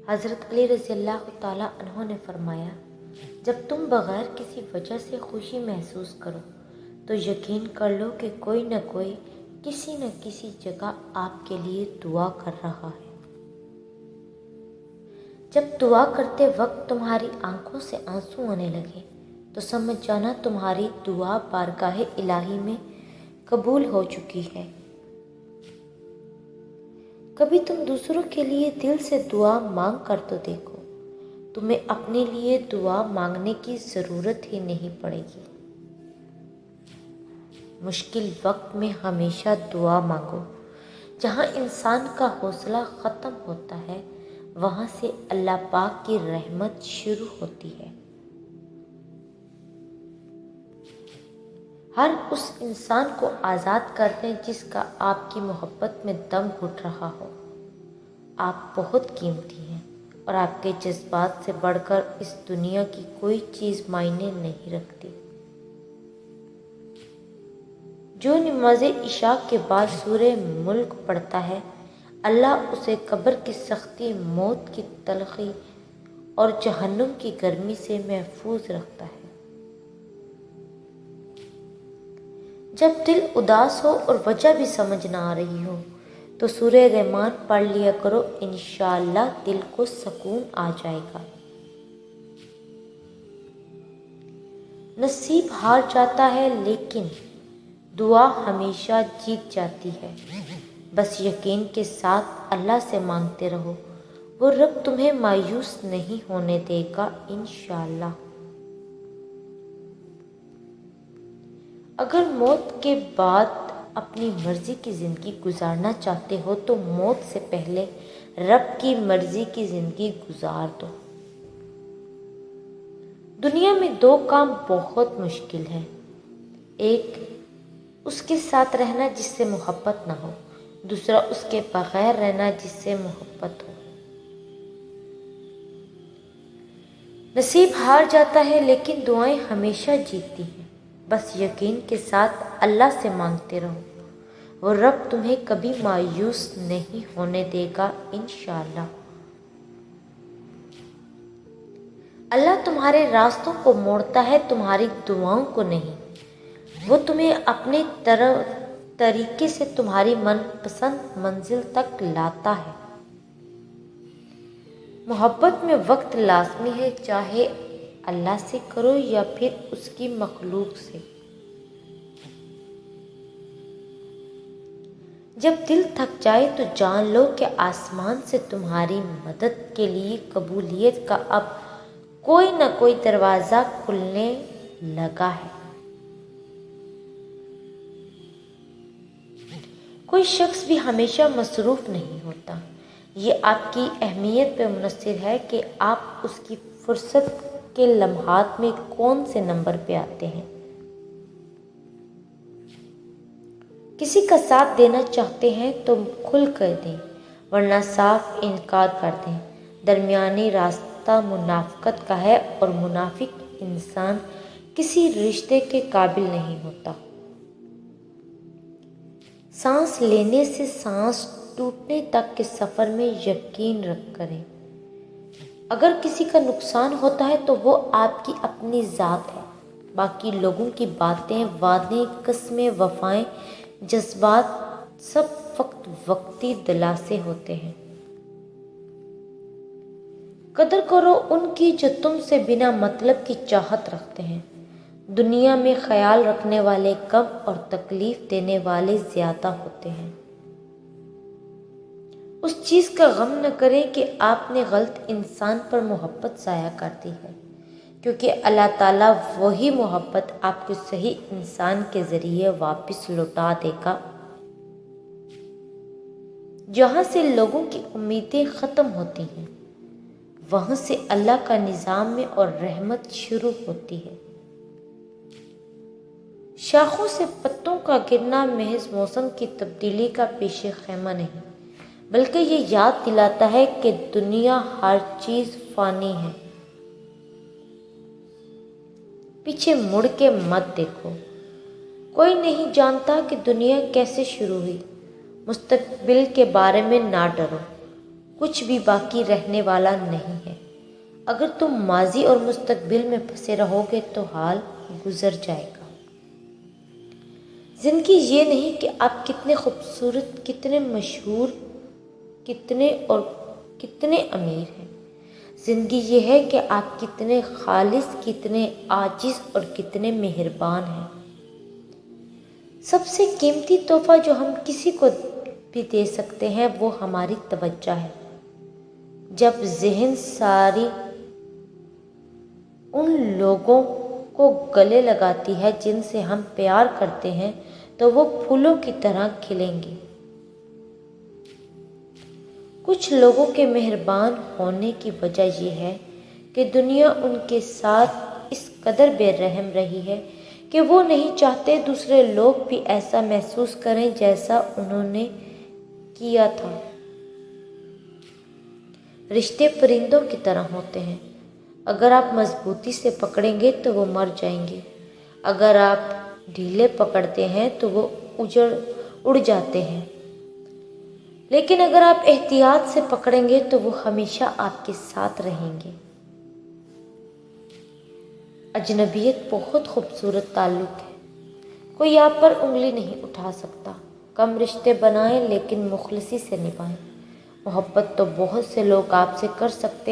حضرت علی رضی اللہ تعالیٰ عنہ نے فرمایا، جب تم بغیر کسی وجہ سے خوشی محسوس کرو تو یقین کر لو کہ کوئی نہ کوئی کسی نہ کسی جگہ آپ کے لیے دعا کر رہا ہے۔ جب دعا کرتے وقت تمہاری آنکھوں سے آنسو آنے لگے تو سمجھ جانا تمہاری دعا بارگاہ الہی میں قبول ہو چکی ہے۔ کبھی تم دوسروں کے لیے دل سے دعا مانگ کر تو دیکھو، تمہیں اپنے لیے دعا مانگنے کی ضرورت ہی نہیں پڑے گی۔ مشکل وقت میں ہمیشہ دعا مانگو۔ جہاں انسان کا حوصلہ ختم ہوتا ہے وہاں سے اللہ پاک کی رحمت شروع ہوتی ہے۔ ہر اس انسان کو آزاد کر دیں جس کا آپ کی محبت میں دم گھٹ رہا ہو۔ آپ بہت قیمتی ہیں اور آپ کے جذبات سے بڑھ کر اس دنیا کی کوئی چیز معنی نہیں رکھتی۔ جو نماز عشاء کے بعد سورہ ملک پڑھتا ہے، اللہ اسے قبر کی سختی، موت کی تلخی اور جہنم کی گرمی سے محفوظ رکھتا ہے۔ جب دل اداس ہو اور وجہ بھی سمجھ نہ آ رہی ہو تو سورہ رحمان پڑھ لیا کرو، انشاءاللہ دل کو سکون آ جائے گا۔ نصیب ہار جاتا ہے لیکن دعا ہمیشہ جیت جاتی ہے۔ بس یقین کے ساتھ اللہ سے مانگتے رہو، وہ رب تمہیں مایوس نہیں ہونے دے گا انشاءاللہ۔ اگر موت کے بعد اپنی مرضی کی زندگی گزارنا چاہتے ہو تو موت سے پہلے رب کی مرضی کی زندگی گزار دو۔ دنیا میں دو کام بہت مشکل ہیں، ایک اس کے ساتھ رہنا جس سے محبت نہ ہو، دوسرا اس کے بغیر رہنا جس سے محبت ہو۔ نصیب ہار جاتا ہے لیکن دعائیں ہمیشہ جیتتی ہیں۔ بس یقین کے ساتھ اللہ سے مانگتے رہو، وہ رب تمہیں کبھی مایوس نہیں ہونے دے گا انشاءاللہ۔ اللہ تمہارے راستوں کو موڑتا ہے، تمہاری دعاؤں کو نہیں۔ وہ تمہیں اپنے طریقے سے تمہاری من پسند منزل تک لاتا ہے۔ محبت میں وقت لازمی ہے، چاہے اللہ سے کرو یا پھر اس کی مخلوق سے۔ جب دل تھک جائے تو جان لو کہ آسمان سے تمہاری مدد کے لیے قبولیت کا اب کوئی نہ کوئی دروازہ کھلنے لگا ہے۔ کوئی شخص بھی ہمیشہ مصروف نہیں ہوتا۔ یہ آپ کی اہمیت پہ منحصر ہے کہ آپ اس کی فرصت کے لمحات میں کون سے نمبر پہ آتے ہیں۔ کسی کا ساتھ دینا چاہتے ہیں تو کھل کر دیں، ورنہ صاف انکار کر دیں۔ درمیانی راستہ منافقت کا ہے اور منافق انسان کسی رشتے کے قابل نہیں ہوتا۔ سانس لینے سے سانس ٹوٹنے تک کے سفر میں یقین رکھ کریں۔ اگر کسی کا نقصان ہوتا ہے تو وہ آپ کی اپنی ذات ہے، باقی لوگوں کی باتیں، وعدے، قسمیں، وفائیں، جذبات سب فقط وقتی دلاسے ہوتے ہیں۔ قدر کرو ان کی جو تم سے بنا مطلب کی چاہت رکھتے ہیں۔ دنیا میں خیال رکھنے والے کم اور تکلیف دینے والے زیادہ ہوتے ہیں۔ اس چیز کا غم نہ کریں کہ آپ نے غلط انسان پر محبت ضائع کر دی ہے، کیونکہ اللہ تعالیٰ وہی محبت آپ کو صحیح انسان کے ذریعے واپس لوٹا دے گا۔ جہاں سے لوگوں کی امیدیں ختم ہوتی ہیں وہاں سے اللہ کا نظام میں اور رحمت شروع ہوتی ہے۔ شاخوں سے پتوں کا گرنا محض موسم کی تبدیلی کا پیش خیمہ نہیں، بلکہ یہ یاد دلاتا ہے کہ دنیا ہر چیز فانی ہے۔ پیچھے مڑ کے مت دیکھو۔ کوئی نہیں جانتا کہ دنیا کیسے شروع ہوئی۔ مستقبل کے بارے میں نہ ڈرو۔ کچھ بھی باقی رہنے والا نہیں ہے۔ اگر تم ماضی اور مستقبل میں پھنسے رہو گے تو حال گزر جائے گا۔ زندگی یہ نہیں کہ آپ کتنے خوبصورت، کتنے مشہور، کتنے امیر ہیں۔ زندگی یہ ہے کہ آپ کتنے خالص، کتنے عاجز اور کتنے مہربان ہیں۔ سب سے قیمتی تحفہ جو ہم کسی کو بھی دے سکتے ہیں وہ ہماری توجہ ہے۔ جب ذہن ساری ان لوگوں کو گلے لگاتی ہے جن سے ہم پیار کرتے ہیں تو وہ پھولوں کی طرح کھلیں گے۔ کچھ لوگوں کے مہربان ہونے کی وجہ یہ ہے کہ دنیا ان کے ساتھ اس قدر بے رحم رہی ہے کہ وہ نہیں چاہتے دوسرے لوگ بھی ایسا محسوس کریں جیسا انہوں نے کیا تھا۔ رشتے پرندوں کی طرح ہوتے ہیں، اگر آپ مضبوطی سے پکڑیں گے تو وہ مر جائیں گے، اگر آپ ڈھیلے پکڑتے ہیں تو وہ اڑ جاتے ہیں، لیکن اگر آپ احتیاط سے پکڑیں گے تو وہ ہمیشہ آپ کے ساتھ رہیں گے۔ اجنبیت بہت خوبصورت تعلق ہے، کوئی آپ پر انگلی نہیں اٹھا سکتا۔ کم رشتے بنائیں لیکن مخلصی سے نبھائیں۔ محبت تو بہت سے لوگ آپ سے کر سکتے ہیں